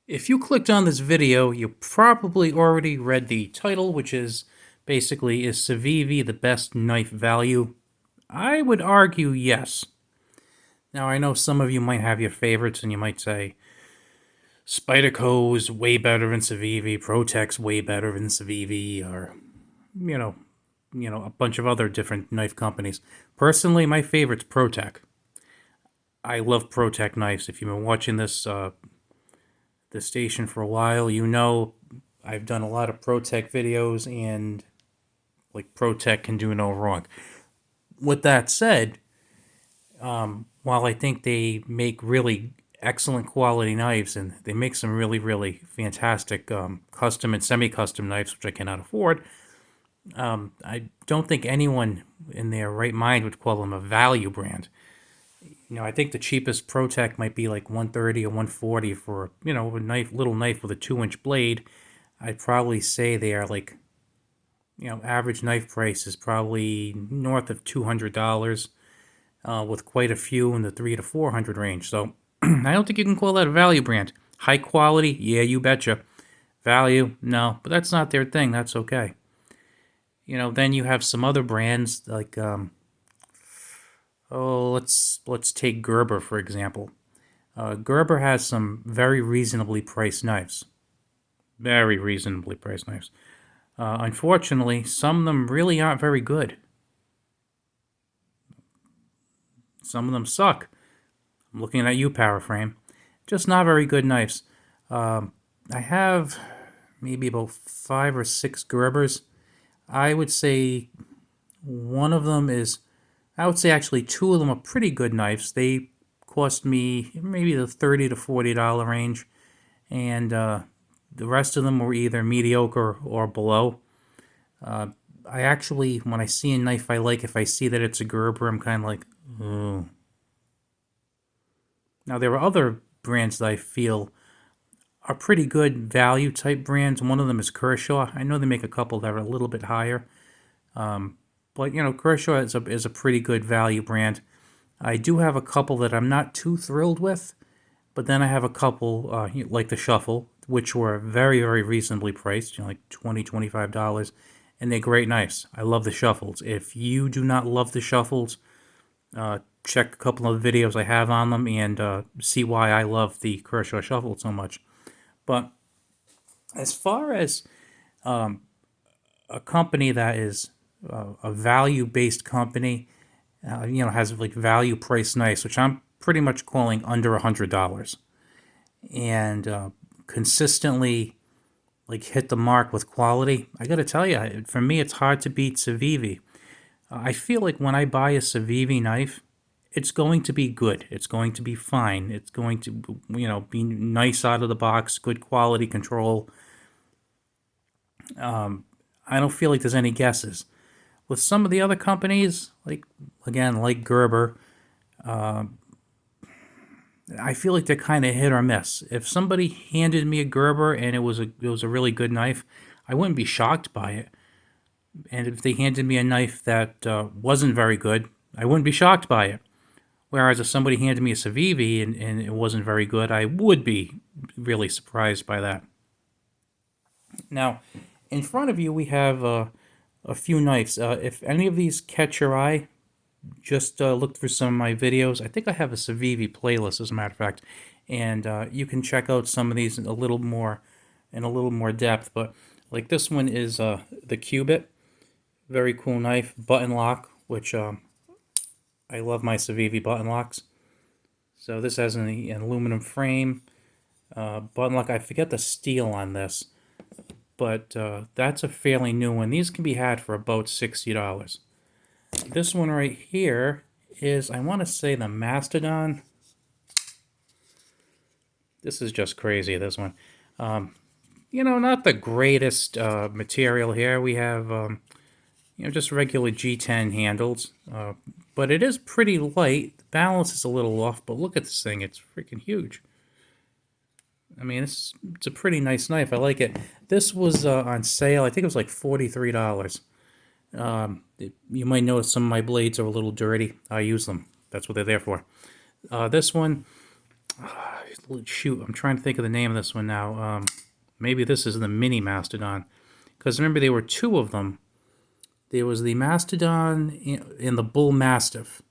If you clicked on this video, you probably already read the title, which is basically, is Civivi the best knife value? I would argue yes. Now, I know some of you might have your favorites, and you might say, Spyderco's way better than Civivi, Protec's way better than Civivi, or, you know, a bunch of other different knife companies. Personally, my favorite's Protec. I love Protec knives. If you've been watching this station for a while, you know I've done a lot of Protec videos, and like Protec can do no wrong. With that said, while I think they make really excellent quality knives and they make some really, really fantastic custom and semi-custom knives, which I cannot afford, I don't think anyone in their right mind would call them a value brand. I think the cheapest Protec might be like 130 or 140 for, a little knife with a 2-inch blade. I'd probably say they are like, average knife price is probably north of $200, with quite a few in the 300 to 400 range. So I don't think you can call that a value brand. High quality, yeah, you betcha. Value, no, but that's not their thing. That's okay. Then you have some other brands like, let's take Gerber for example. Gerber has some very reasonably priced knives. Very reasonably priced knives. Unfortunately, some of them really aren't very good. Some of them suck. I'm looking at you, Powerframe. Just not very good knives. I have maybe about 5 or 6 Gerbers. I would say one of them is, I would say actually 2 of them are pretty good knives. They cost me maybe the $30 to $40 range, and the rest of them were either mediocre or below. I actually, when I see a knife I like, if I see that it's a Gerber, I'm kind of like, oh. Now, there are other brands that I feel are pretty good value type brands. One of them is Kershaw. I know they make a couple that are a little bit higher. But, Kershaw is a pretty good value brand. I do have a couple that I'm not too thrilled with, but then I have a couple, like the Shuffle, which were very, very reasonably priced, like $20, $25, and they're great knives. I love the Shuffles. If you do not love the Shuffles, check a couple of videos I have on them and see why I love the Kershaw Shuffle so much. But as far as a company that is a value-based company, has like value price nice, which I'm pretty much calling under $100, and consistently like hit the mark with quality. I got to tell you, for me, it's hard to beat Civivi. I feel like when I buy a Civivi knife, it's going to be good. It's going to be fine. It's going to, be nice out of the box, good quality control. I don't feel like there's any guesses. With some of the other companies, like Gerber, I feel like they're kind of hit or miss. If somebody handed me a Gerber and it was a really good knife, I wouldn't be shocked by it. And if they handed me a knife that wasn't very good, I wouldn't be shocked by it. Whereas if somebody handed me a Civivi and it wasn't very good, I would be really surprised by that. Now, in front of you, we have a few knives. If any of these catch your eye, just look through some of my videos. I think I have a Civivi playlist, as a matter of fact, and you can check out some of these in a little more depth. But like this one is the Cubit, very cool knife, button lock, which I love my Civivi button locks. So this has an aluminum frame, button lock. I forget the steel on this, but that's a fairly new one. These can be had for about $60. This one right here is, I want to say, the Mastodon. This is just crazy, this one. Not the greatest material here. We have, just regular G10 handles. But it is pretty light. The balance is a little off, but look at this thing. It's freaking huge. I mean, it's a pretty nice knife. I like it. This was on sale. I think it was like $43. You might notice some of my blades are a little dirty. I use them. That's what they're there for. This one, shoot, I'm trying to think of the name of this one now. Maybe this is the mini Mastodon, because remember there were two of them. There was the Mastodon and the Bull Mastiff.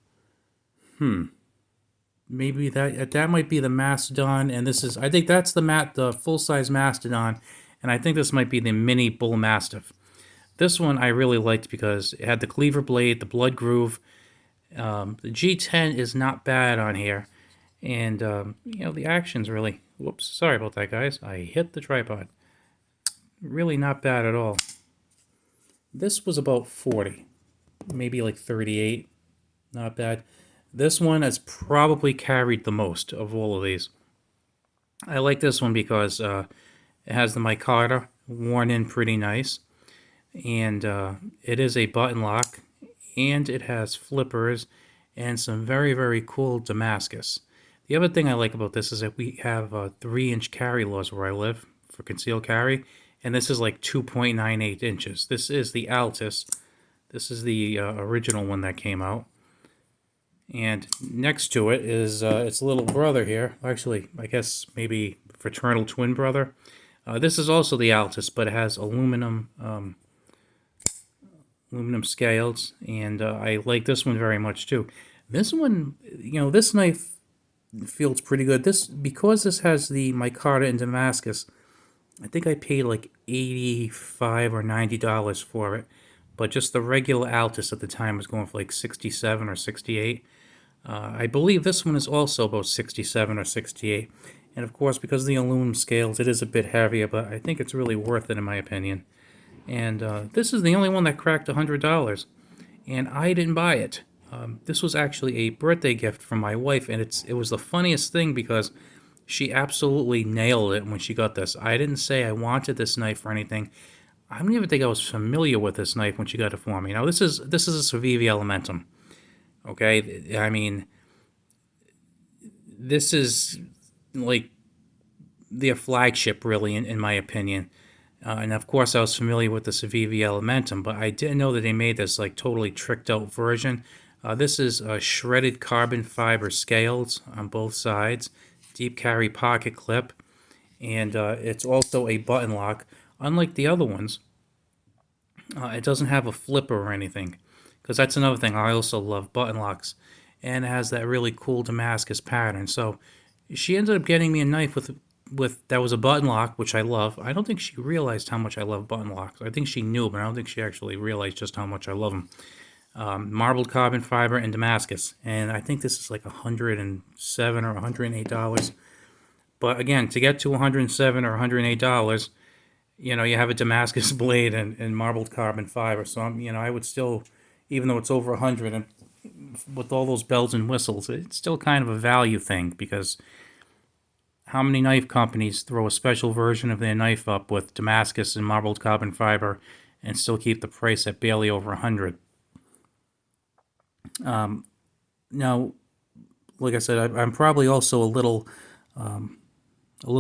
Maybe that might be the Mastodon, and this is, I think that's the full size Mastodon, and I think this might be the mini Bull Mastiff. This one I really liked because it had the cleaver blade, the blood groove. The G10 is not bad on here, and the action's really. Whoops, sorry about that, guys. I hit the tripod. Really not bad at all. This was about 40, maybe like 38. Not bad. This one has probably carried the most of all of these. I like this one because it has the micarta worn in pretty nice, and it is a button lock, and it has flippers and some very, very cool Damascus. The other thing I like about this is that we have 3-inch carry laws where I live for concealed carry, and this is like 2.98 inches. This is the Altus. This is the original one that came out. And next to it is its little brother here. Actually, I guess maybe fraternal twin brother. This is also the Altus, but it has aluminum scales, and I like this one very much too. This one, this knife feels pretty good. Because this has the micarta and Damascus, I think I paid like $85 or $90 for it. But just the regular Altus at the time was going for like 67 or 68. I believe this one is also about 67 or 68. And of course, because of the aluminum scales, it is a bit heavier, but I think it's really worth it in my opinion. And this is the only one that cracked $100, and I didn't buy it. This was actually a birthday gift from my wife, and it was the funniest thing because she absolutely nailed it when she got this. I didn't say I wanted this knife or anything. I don't even think I was familiar with this knife when she got it for me. Now this is a Civivi Elementum. Okay, I mean, this is like their flagship, really, in my opinion. And of course, I was familiar with the Civivi Elementum, but I didn't know that they made this like totally tricked out version. This is shredded carbon fiber scales on both sides, deep carry pocket clip, and it's also a button lock. Unlike the other ones, it doesn't have a flipper or anything, because that's another thing. I also love button locks, and it has that really cool Damascus pattern. So she ended up getting me a knife with that was a button lock, which I love. I don't think she realized how much I love button locks. I think she knew, but I don't think she actually realized just how much I love them. Marbled carbon fiber and Damascus, and I think this is like $107 or $108. But again, to get to $107 or $108, you have a Damascus blade and marbled carbon fiber. So I would still, even though it's over 100, and with all those bells and whistles, it's still kind of a value thing, because how many knife companies throw a special version of their knife up with Damascus and marbled carbon fiber and still keep the price at barely over 100? Now, like I said, I'm probably also a little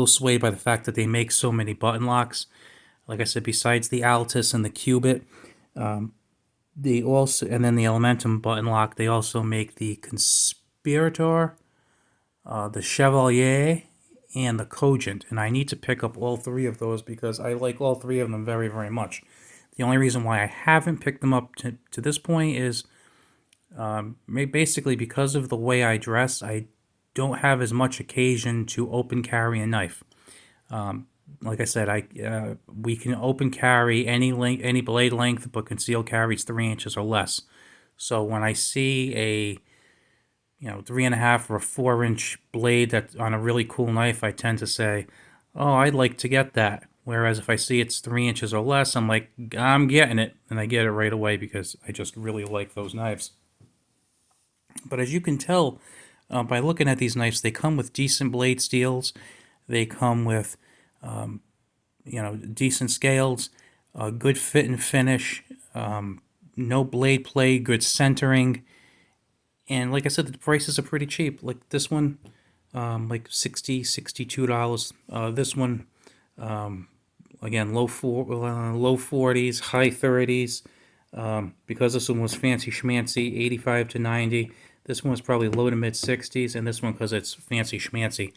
swayed by the fact that they make so many button locks. Like I said, besides the Altus and the Cubit, they also, and then the Elementum button lock, they also make the Conspirator, the Chevalier, and the Cogent. And I need to pick up all three of those because I like all three of them very, very much. The only reason why I haven't picked them up to this point is basically because of the way I dress. I don't have as much occasion to open carry a knife. Like I said, we can open carry any blade length, but concealed carry is 3 inches or less. So when I see a 3.5 or a 4-inch blade that's on a really cool knife, I tend to say, "Oh, I'd like to get that." Whereas if I see it's 3 inches or less, I'm like, "I'm getting it," and I get it right away because I just really like those knives. But as you can tell by looking at these knives, they come with decent blade steels. They come with decent scales, good fit and finish, no blade play, good centering, and like I said, the prices are pretty cheap. Like this one, like $62. This one, again, low 40s, high 30s. Because this one was fancy schmancy, 85 to 90. This one was probably low to mid 60s, and this one, because it's fancy schmancy,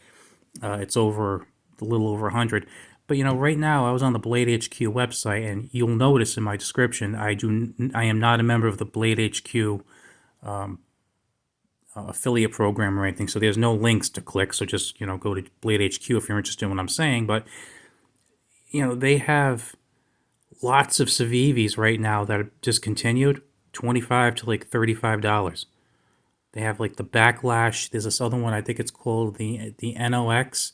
It's over a little over 100. But right now I was on the Blade HQ website, and you'll notice in my description I am not a member of the Blade HQ affiliate program or anything. So there's no links to click. So just go to Blade HQ if you're interested in what I'm saying. But they have lots of Civivis right now that are discontinued, 25 to like $35. They have like the Backlash. There's this other one. I think it's called the NOX.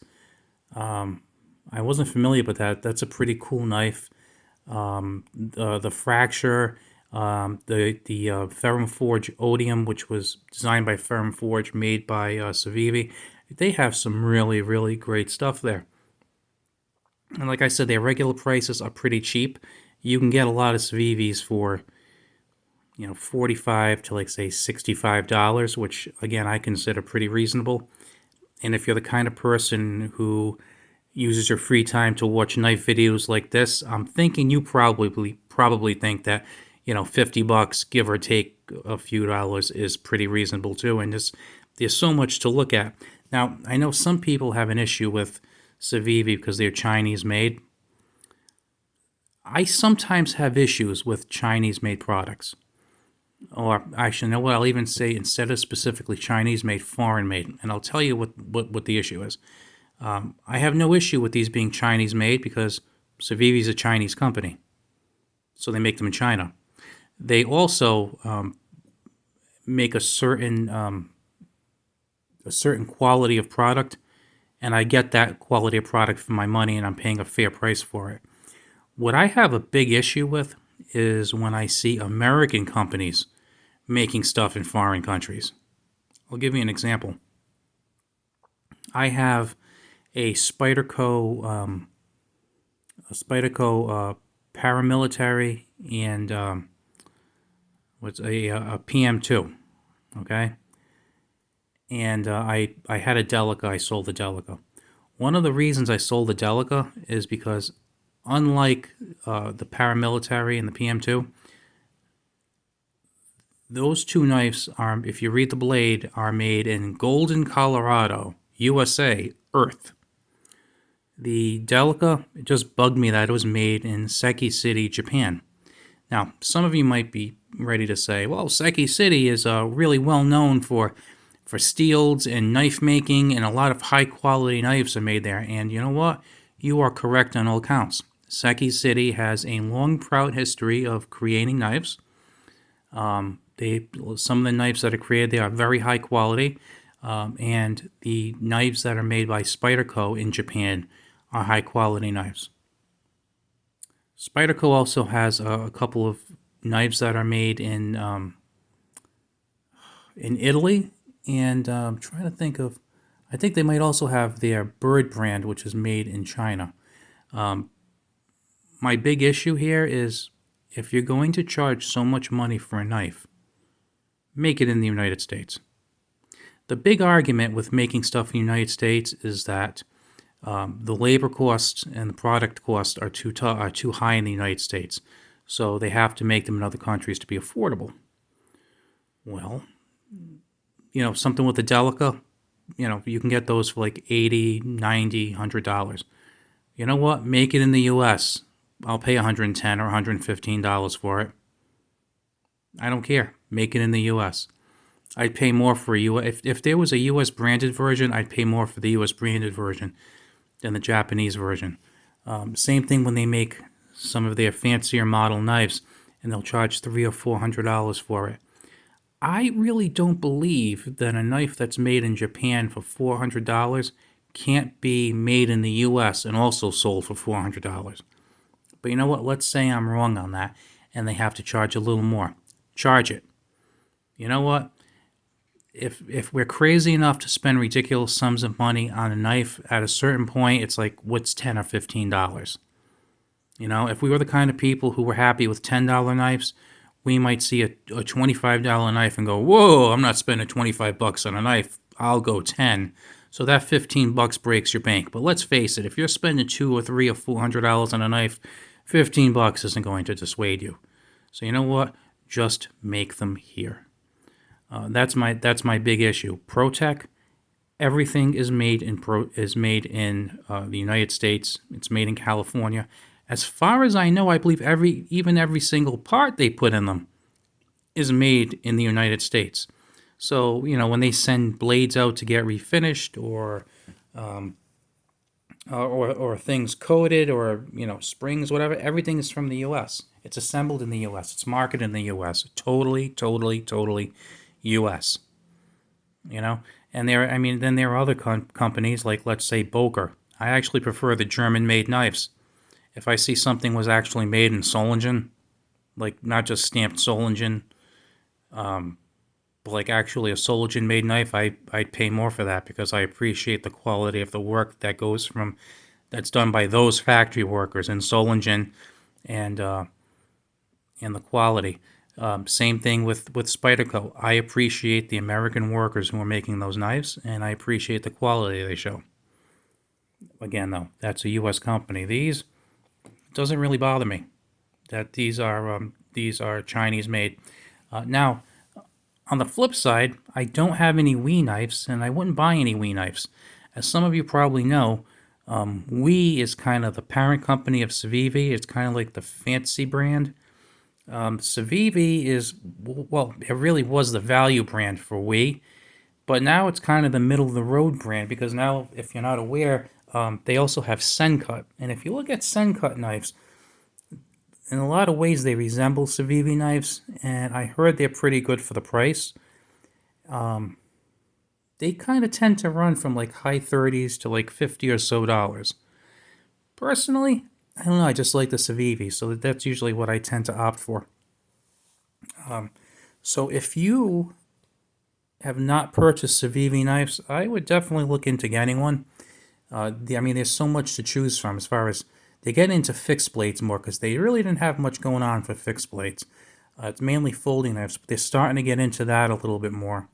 I wasn't familiar with that. That's a pretty cool knife. The Fracture, the Ferrum Forge Odium, which was designed by Ferrum Forge, made by Civivi. They have some really, really great stuff there. And like I said, their regular prices are pretty cheap. You can get a lot of Civivis for 45 to like say $65, which again I consider pretty reasonable. And if you're the kind of person who uses your free time to watch knife videos like this, I'm thinking you probably think that $50, give or take a few dollars, is pretty reasonable too. And there's so much to look at. Now I know some people have an issue with Civivi because they're Chinese made. I sometimes have issues with Chinese made products. Or actually, you know what? I'll even say, instead of specifically Chinese made, foreign made. And I'll tell you what the issue is. I have no issue with these being Chinese made because Civivi is a Chinese company. So they make them in China. They also make a certain quality of product, and I get that quality of product for my money, and I'm paying a fair price for it. What I have a big issue with is when I see American companies making stuff in foreign countries. I'll give you an example. I have a Spyderco paramilitary and what's a PM2, okay? And I had a Delica. I sold the Delica. One of the reasons I sold the Delica is because, unlike the paramilitary and the PM2, those two knives are, if you read the blade, are made in Golden, Colorado, USA, Earth. The Delica, it just bugged me that it was made in Seki City, Japan. Now, some of you might be ready to say, well, Seki City is really well known for steels and knife making, and a lot of high quality knives are made there. And you know what? You are correct on all counts. Seki City has a long, proud history of creating knives. Some of the knives that are created there are very high quality, and the knives that are made by Spyderco in Japan are high quality knives. Spyderco also has a couple of knives that are made in Italy, and I'm trying to think of. I think they might also have their Bird brand, which is made in China. My big issue here is, if you're going to charge so much money for a knife, make it in the United States. The big argument with making stuff in the United States is that the labor costs and the product costs are too high in the United States, so they have to make them in other countries to be affordable. Well, something with the Delica, you can get those for like $80, $90, $100. You know what? Make it in the U.S. I'll pay $110 or $115 for it. I don't care. Make it in the U.S. I'd pay more for a U.S. If there was a U.S. branded version, I'd pay more for the U.S. branded version than the Japanese version. Same thing when they make some of their fancier model knives, and they'll charge $300 or $400 for it. I really don't believe that a knife that's made in Japan for $400 can't be made in the U.S. and also sold for $400. But you know what? Let's say I'm wrong on that, and they have to charge a little more. Charge it. You know what? If we're crazy enough to spend ridiculous sums of money on a knife, at a certain point, it's like, what's $10 or $15? If we were the kind of people who were happy with $10 knives, we might see a $25 knife and go, whoa, I'm not spending $25 on a knife. I'll go 10. So that $15 breaks your bank. But let's face it, if you're spending $200 or $300 or $400 on a knife, $15 isn't going to dissuade you. So you know what? Just make them here. That's my big issue. ProTech, Everything is made in the United States. It's made in California. As far as I know, I believe every single part they put in them is made in the United States. So when they send blades out to get refinished or things coated or springs, whatever, everything is from the U.S. It's assembled in the U.S. It's marketed in the U.S. Totally, totally, totally U.S. You know, and then there are other companies like, let's say, Boker. I actually prefer the German-made knives. If I see something was actually made in Solingen, like not just stamped Solingen, but like actually a Solingen-made knife, I'd pay more for that because I appreciate the quality of the work that's done by those factory workers in Solingen, and the quality. Same thing with Spyderco. I appreciate the American workers who are making those knives, and I appreciate the quality they show. Again, though, that's a U.S. company. These doesn't really bother me that these are Chinese made. Now, on the flip side, I don't have any Wii knives, and I wouldn't buy any Wii knives. As some of you probably know, Wii is kind of the parent company of Civivi. It's kind of like the fancy brand. Civivi is, well, it really was the value brand for Wii, but now it's kind of the middle of the road brand because now, if you're not aware, they also have Sencut. And if you look at Sencut knives, in a lot of ways they resemble Civivi knives, and I heard they're pretty good for the price. They kind of tend to run from like high 30s to like 50 or so dollars. Personally, I don't know, I just like the Civivi, so that's usually what I tend to opt for. So if you have not purchased Civivi knives, I would definitely look into getting one. There's so much to choose from as far as they get into fixed blades more because they really didn't have much going on for fixed blades. It's mainly folding knives, but they're starting to get into that a little bit more.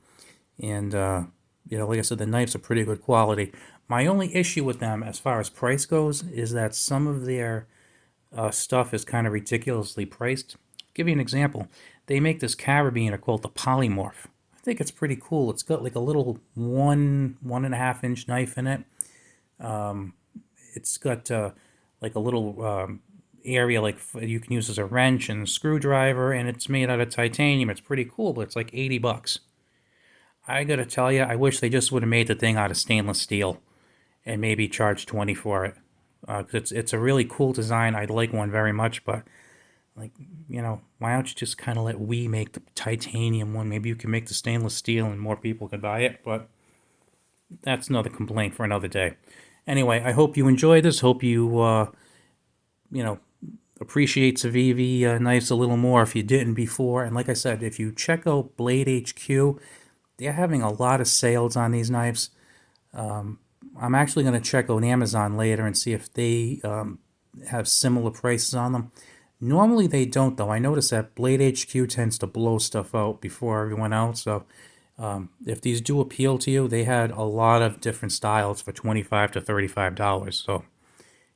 And, like I said, the knives are pretty good quality. My only issue with them as far as price goes is that some of their stuff is kind of ridiculously priced. I'll give you an example. They make this carabiner called the Polymorph. I think it's pretty cool. It's got like a little 1.5 inch knife in it. It's got like a little area like you can use as a wrench and a screwdriver, and it's made out of titanium. It's pretty cool, but it's like $80. I gotta tell you, I wish they just would have made the thing out of stainless steel and maybe charged 20 for it. 'Cause it's a really cool design. I'd like one very much, but like why don't you just kind of let we make the titanium one? Maybe you can make the stainless steel and more people could buy it. But that's another complaint for another day. Anyway, I hope you enjoyed this. Hope you appreciate Civivi knives a little more if you didn't before. And like I said, if you check out Blade HQ, they're having a lot of sales on these knives. I'm actually going to check out Amazon later and see if they have similar prices on them. Normally they don't, though. I notice that Blade HQ tends to blow stuff out before everyone else. So if these do appeal to you, they had a lot of different styles for $25 to $35. So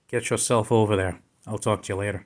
get yourself over there. I'll talk to you later.